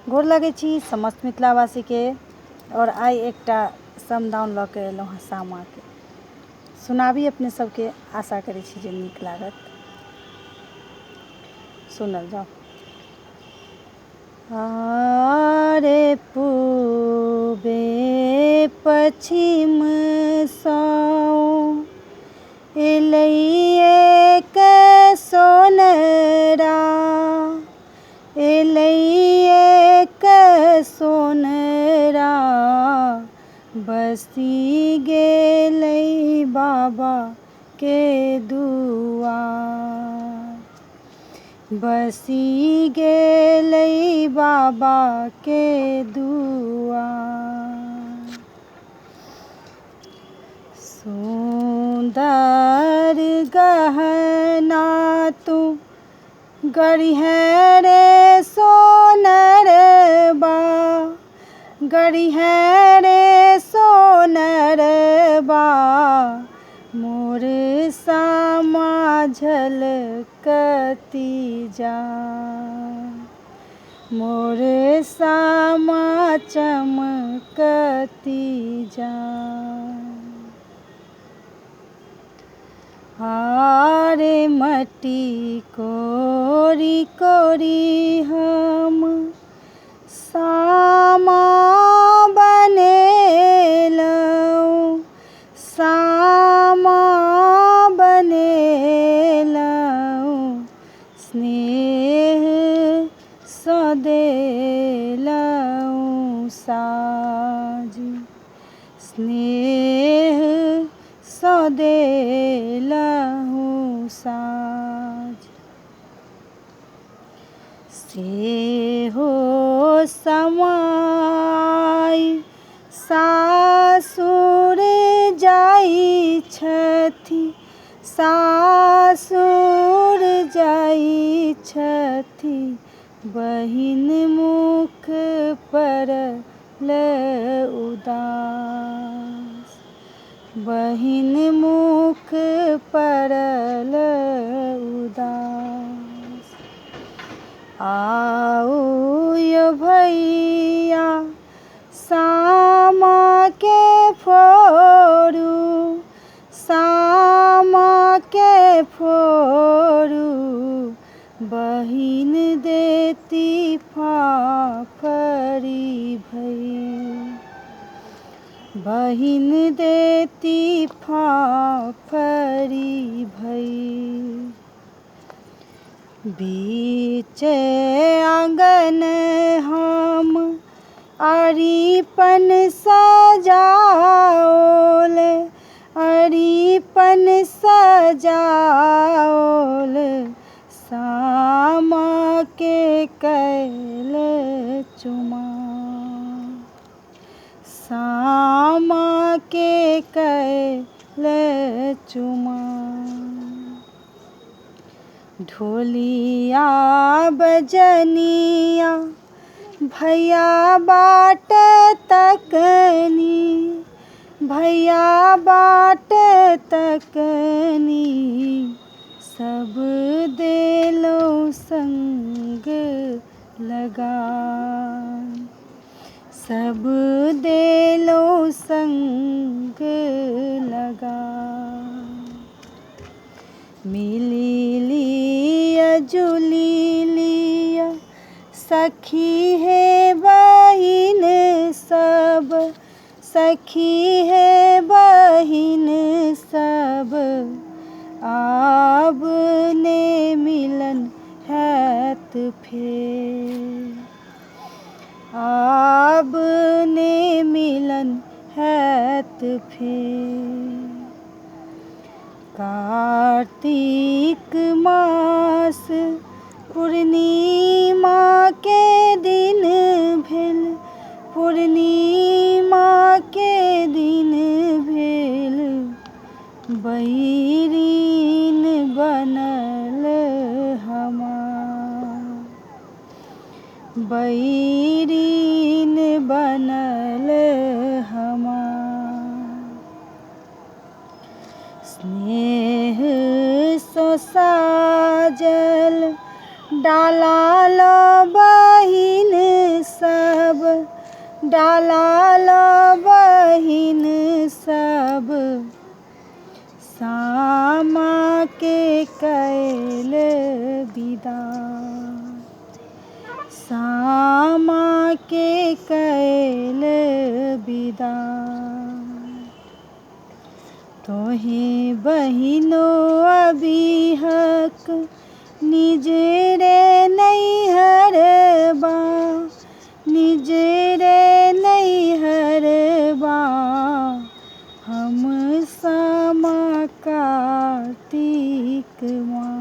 गोर लगै छी समस्त मिथिलावासी के। और आई एकटा समदाउन लऽ के एलहुँ हँ सामा के। सुनाबी अपने सबके, आशा करै छी जे नीक लागत। सुनल जाओ। रे पूबे पश्चिम सँ एलैये के सोनरा, एलैये के सोनरा, बसी गेलै बाबा के दुआर, बसी गेलै बाबा के दुआर। सुंदर गहना तू गढ़िहे रे सोनरबा, गढ़िहे रे सोनरबा, मोर सामा झलकती जा, मोर सामा चमकती जा। हारे मट्टी कोरी कोरी हम सामा बनेलहुँ, सामा बनेलहुँ, स्नेह सँ देलहुँ साजी, स्नेह सँ देलहुँ साज। सेहो समय सासुर जाइ छथि, सासुर जाइ छथि, बहिन मुख पड़ल उदास, बहिन मुख पड़ल उदास। आउ यो भैया सामा के फोड़ू, सामा के फोड़ू, बहिन देती फाफड़ी भई, बहिन देती फाफड़ी भई। बीच आंगन हम अरिपन सजाओल, अरिपन सजाओल, सामा के कैल चुमार, सामा के कैल चुमार। ढोलिया बजनिया भैया बाट तकनी, भैया बाट तकनी, सब देलहुँ संग लगान, सब देलहुँ संग लगान। मिली लिया जुली लिया सखी है बहिन सब, सखी है बहिन सब, आब ने मिलन हैत फेर, आब ने मिलन हैत फेर। कार्तिक मास पूर्णिमा के दिन भेल, पूर्णिमा के दिन भेल, बैरीन बनल हमार, बैरीन बनल हमार। स्नेह सँ साजल डाला लो बहिन सा, डाला लो बहिन सब सामा के कैल विदा, सामा के कैल विदा। तोहे बहिनो अबिहक निजरे नैहर बा, निजरे नैहर बा। हम सामा कार्तिक माह